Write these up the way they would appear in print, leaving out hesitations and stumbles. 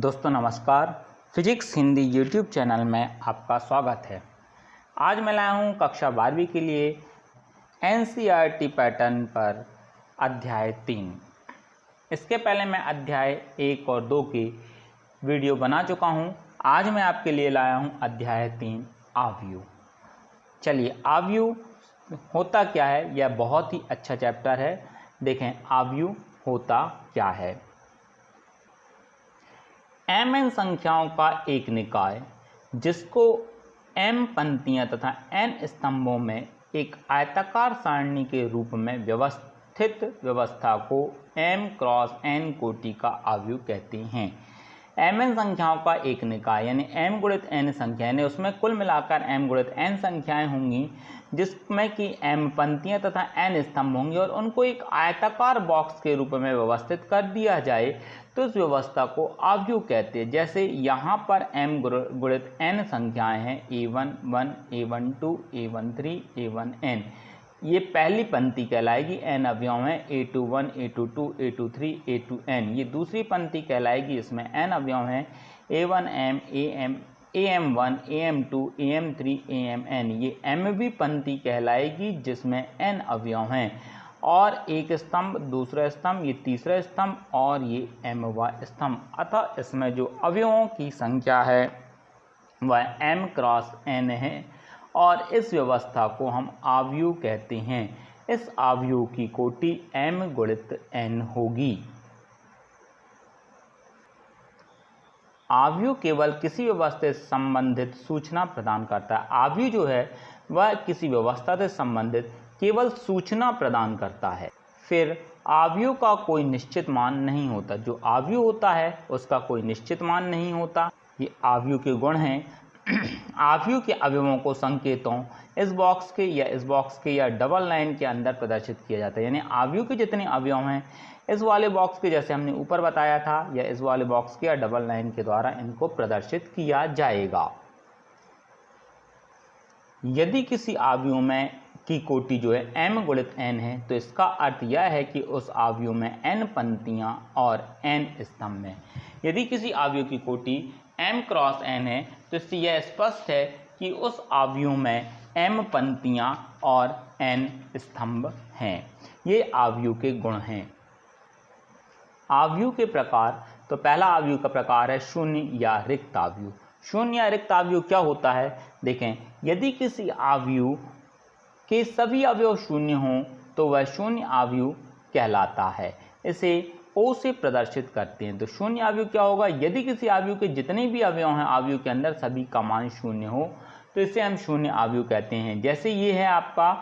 दोस्तों नमस्कार। Physics Hindi YouTube channel में आपका स्वागत है। आज मैं लाया हूँ कक्षा 12वीं के लिए एनसीईआरटी पैटर्न पर अध्याय 3। इसके पहले मैं अध्याय 1 और 2 की वीडियो बना चुका हूँ। आज मैं आपके लिए लाया हूँ अध्याय 3 आव्यूह। चलिए, आव्यूह होता क्या है, यह बहुत ही अच्छा चैप्टर है। देखें आव्यूह होता क्या है। mn संख्याओं का एक निकाय जिसको m पंक्तियां तथा n स्तंभों में एक आयताकार सारणी के रूप में व्यवस्थित व्यवस्था को m क्रॉस n कोटि का आव्यूह कहते हैं। mn संख्याओं का एक निकाय यानी m गुणित n संख्या यानी उसमें कुल मिलाकर m गुणित n संख्याएं होंगी जिसमें कि m पंक्तियां तथा n स्तंभ होंगे और उनको एक आयताकार बॉक्स के रूप में व्यवस्थित कर दिया जाए तो इस व्यवस्था को आव्यूह कहते हैं। जैसे यहाँ पर m गुणित n संख्याएं हैं a1 1 a1 2 a1 3 a1 n। ये पहली पंक्ति कहलाएगी, n अवयव हैं a21 a22 a23 a2n। ये दूसरी पंक्ति कहलाएगी, इसमें n अवयव हैं a1m am1 am2 am3 amn। ये mवीं पंक्ति कहलाएगी जिसमें n अवयव हैं और एक स्तंभ, दूसरा स्तंभ, ये तीसरा स्तंभ और ये mवां स्तंभ। अतः इसमें जो अवयवों की संख्या है वह m क्रॉस n है और इस व्यवस्था को हम आव्यूह कहते हैं। इस आव्यूह की कोटि m गुणित n होगी। आव्यूह केवल किसी व्यवस्था से संबंधित सूचना प्रदान करता है। आव्यूह जो है वह किसी व्यवस्था से संबंधित केवल सूचना प्रदान करता है। फिर आव्यूह का कोई निश्चित मान नहीं होता। जो आव्यूह होता है उसका कोई निश्चित मान नहीं होता। ये आव्यूह के गुण हैं। आव्यूह के अवयवों को संकेतों इस बॉक्स के या डबल लाइन के अंदर प्रदर्शित किया जाता है। यानी आव्यूह के जितने अवयव हैं इस वाले बॉक्स के, जैसे हमने ऊपर बताया था, या इस वाले बॉक्स के या डबल लाइन के द्वारा इनको प्रदर्शित किया जाएगा। यदि किसी आव्यूह में की कोटि जो है m गुणित n है तो इसका अर्थ यह है कि उस आव्यूह में n पंक्तियां और n स्तंभ हैं। यदि किसी आव्यूह की कोटि m क्रॉस n है तो इससे यह स्पष्ट है कि उस आव्यूह में m पंक्तियां और n स्तंभ हैं। ये आव्यूह के गुण हैं। आव्यूह के प्रकार, तो पहला आव्यूह का प्रकार है शून्य या रिक्त आव्यूह। शून्य या रिक्त आव्यूह क्या होता है? देखें, यदि किसी आव्यूह के सभी अवयव शून्य हों तो वह शून्य आव्यूह कहलाता है। इसे O से प्रदर्शित करते हैं। तो शून्य आव्यूह क्या होगा? यदि किसी आव्यूह के जितने भी अवयव हैं आव्यूह के अंदर सभी का मान शून्य हो तो इसे हम शून्य आव्यूह कहते हैं। जैसे ये है आपका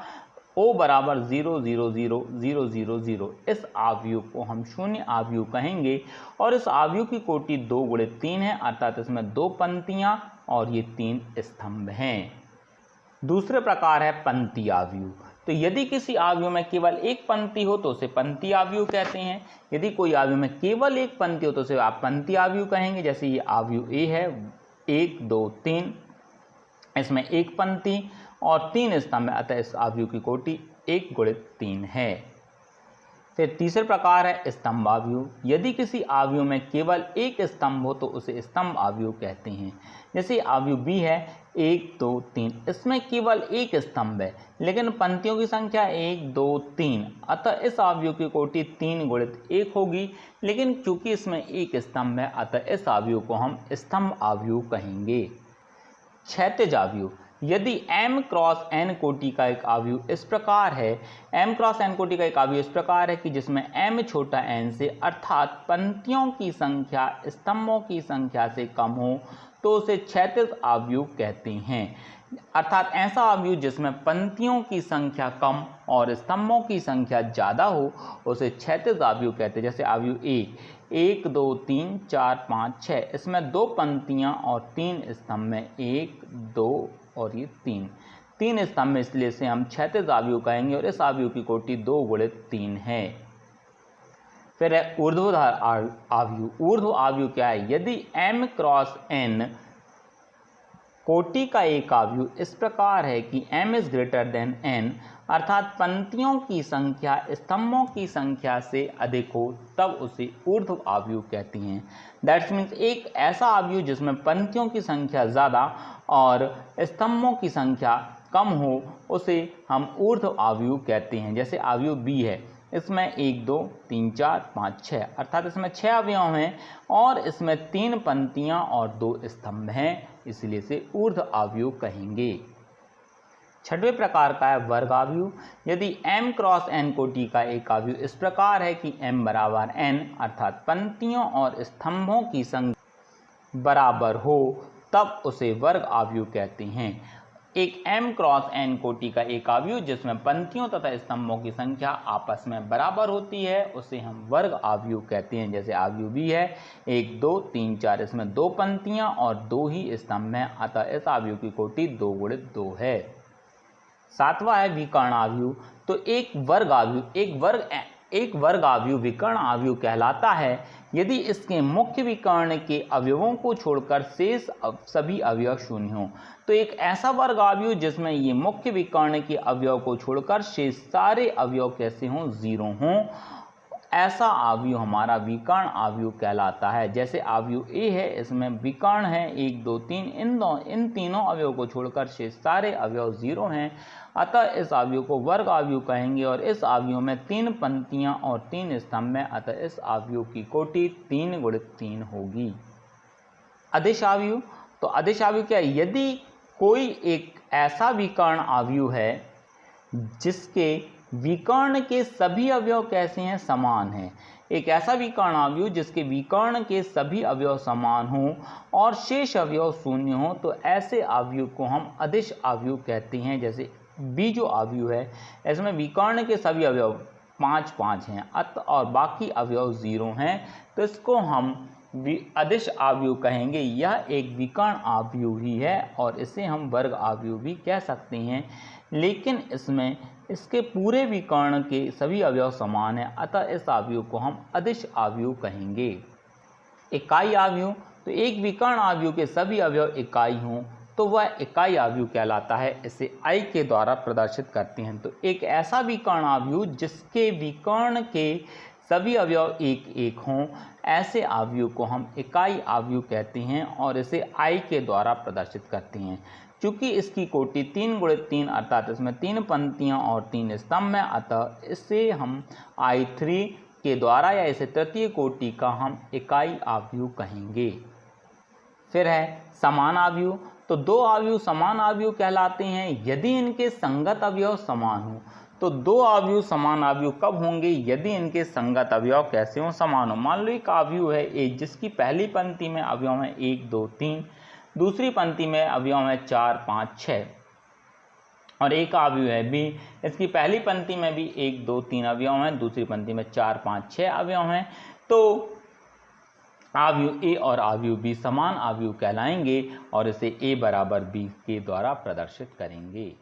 O बराबर 0 0 0 0 0 0। इस आव्यूह को हम शून्य आव्यूह कहेंगे और इस आव्यूह की कोटि 2 गुणित 3 है, अर्थात इसमें 2 पंक्तियां और ये 3 स्तंभ हैं। दूसरे प्रकार है पंक्ति आव्यूह। तो यदि किसी आव्यूह में केवल एक पंक्ति हो तो उसे पंक्ति आव्यूह कहते हैं। यदि कोई आव्यूह में केवल एक पंक्ति हो तो उसे आप पंक्ति आव्यूह कहेंगे। जैसे ये आव्यूह A है 1 2 3, इसमें एक पंक्ति और 3 स्तंभ है, अतः इस आव्यूह की कोटि 1 गुणित 3 है। फिर तीसरे प्रकार है स्तंभ आव्यूह। यदि किसी आव्यूह में केवल एक स्तंभ हो तो उसे स्तंभ आव्यूह कहते हैं। जैसे आव्यूह B है 1 2 3, इसमें केवल एक स्तंभ है लेकिन पंक्तियों की संख्या 1 2 3, अतः इस आव्यूह की कोटि 3 गुणित 1 होगी। लेकिन चूंकि इसमें एक स्तंभ है अतः इस आव्यूह को हम स्तंभ आव्यूह कहेंगे। क्षैतिज आव्यूह। यदि m क्रॉस n कोटि का एक आव्यूह इस प्रकार है, m क्रॉस n कोटि का एक आव्यूह इस प्रकार है कि जिसमें m छोटा n से अर्थात पंक्तियों की संख्या स्तंभों की संख्या से कम हो तो उसे क्षैतिज आव्यूह कहते हैं। अर्थात ऐसा आव्यूह जिसमें पंक्तियों की संख्या कम और स्तंभों की संख्या ज़्यादा हो उसे क्षैतिज आव्यूह कहते हैं। जैसे आव्यूह A 1 2 3 4 5 6, इसमें 2 पंक्तियां और 3 स्तंभ में 1 2 और ये 3 स्तंभ में, इसलिए इसे हम क्षैतिज आव्यूह कहेंगे और इस आव्यूह की कोटि 2 गुणित 3 है। फिर है ऊर्ध्वाधर आव्यूह। ऊर्ध्व आव्यूह क्या है? यदि m क्रॉस n कोटि का एक आव्यूह इस प्रकार है कि m is greater than n अर्थात पंक्तियों की संख्या स्तंभों की संख्या से अधिक हो तब उसे ऊर्ध्व आव्यूह कहते हैं। दैट्स मीन्स एक ऐसा आव्यूह जिसमें पंक्तियों की संख्या ज़्यादा और स्तंभों की संख्या कम हो उसे हम ऊर्ध्व आव्यूह कहते हैं। जैसे आव्यूह बी है, इसमें 1 2 3 4 5 6 अर्थात इसमें 6 अवयव हैं और इसमें 3 पंक्तियां और 2 स्तंभ हैं, इसलिए इसे ऊर्ध्व आव्यूह कहेंगे। छठवें प्रकार का है वर्ग आव्यूह। यदि m क्रॉस n कोटि का एक आव्यूह इस प्रकार है कि m बराबर n अर्थात पंक्तियों और स्तंभों की संख्या बराबर हो तब उसे वर्ग आव्यूह कहते हैं। एक m क्रॉस n कोटि का एक आव्यूह जिसमें पंक्तियों तथा स्तंभों की संख्या आपस में बराबर होती है उसे हम वर्ग आव्यूह कहते हैं। जैसे आव्यूह भी है 1 2 3 4, इसमें 2 पंक्तियां और 2 ही स्तंभ हैं, अतः इस आव्यूह की कोटि 2 × 2 है। सातवां है विकर्ण आव्यूह। तो एक वर्ग आव्यूह विकर्ण आव्यूह कहलाता है यदि इसके मुख्य विकर्ण के अवयवों को छोड़कर शेष सभी अवयव शून्य हों। तो एक ऐसा वर्ग आव्यूह जिसमें ये मुख्य विकर्ण के अवयव को छोड़कर शेष सारे अवयव कैसे हों, 0 हों, ऐसा आव्यूह हमारा विकर्ण आव्यूह कहलाता है। जैसे आव्यूह ए है, इसमें विकर्ण है 1 2 3, इन तीनों अवयव को छोड़कर शेष सारे अवयव 0 हैं, अतः इस आव्यूह को वर्ग आव्यूह कहेंगे। और इस आव्यूह में 3 पंक्तियां और 3 स्तंभ हैं, अतः इस आव्यूह की कोटि 3 × 3 होगी। अदिश आव्यूह। तो अदिश आव्यूह क्या है? यदि कोई एक ऐसा विकर्ण आव्यूह है जिसके विकर्ण के सभी अवयव कैसे हैं, समान हैं। एक ऐसा विकर्ण आव्यूह जिसके विकर्ण के सभी अवयव समान हों और शेष अवयव शून्य हों, तो ऐसे आव्यूह को हम अदिश आव्यूह कहते हैं। जैसे बी जो आव्यूह है, इसमें विकर्ण के सभी अवयव 5 5 हैं और बाकी अवयव 0 हैं, तो इसको हम अदिश आव्यूह कहेंगे। यह एक विकर्ण आव्यूह ही है और इसे हम वर्ग आव्यूह भी कह सकते हैं, लेकिन इसमें इसके पूरे विकर्ण के सभी अवयव समान हैं, अतः इस आव्यूह को हम अदिश आव्यूह कहेंगे। इकाई आव्यूह। तो एक विकर्ण आव्यूह के सभी अवयव इकाई हों तो वह इकाई आव्यूह कहलाता है, इसे I के द्वारा प्रदर्शित करते हैं। तो एक ऐसा विकर्ण आव्यूह जिसके विकर्ण के सभी अवयव 1 1 हों, ऐसे आव्यूह को हम इकाई आव्यूह कहते हैं और इसे I के द्वारा प्रदर्शित करते हैं। चूँकि इसकी कोटि 3 × 3 अर्थात इसमें 3 पंक्तियां और 3 स्तंभ हैं, अतः इसे हम I3 के द्वारा या इसे तृतीय कोटि का हम इकाई आव्यूह कहेंगे। फिर है समान आव्यूह। तो 2 आव्यूह समान आव्यूह कहलाते हैं यदि इनके संगत अवयव समान हों। तो 2 आव्यूह समान आव्यूह कब होंगे? यदि इनके संगत अवयव कैसे हों, समान हो। मान लो एक आव्यूह है ए जिसकी पहली पंक्ति में अवयव हैं 1 2 3, दूसरी पंक्ति में अवयव हैं 4 5 6, और एक आव्यूह है बी, इसकी पहली पंक्ति में भी 1 2 3 अवयव हैं, दूसरी पंक्ति में 4 5 6 अवयव हैं। तो आव्यूह ए और आव्यूह बी समान आव्यूह कहलाएंगे और इसे ए बराबर बी के द्वारा प्रदर्शित करेंगे।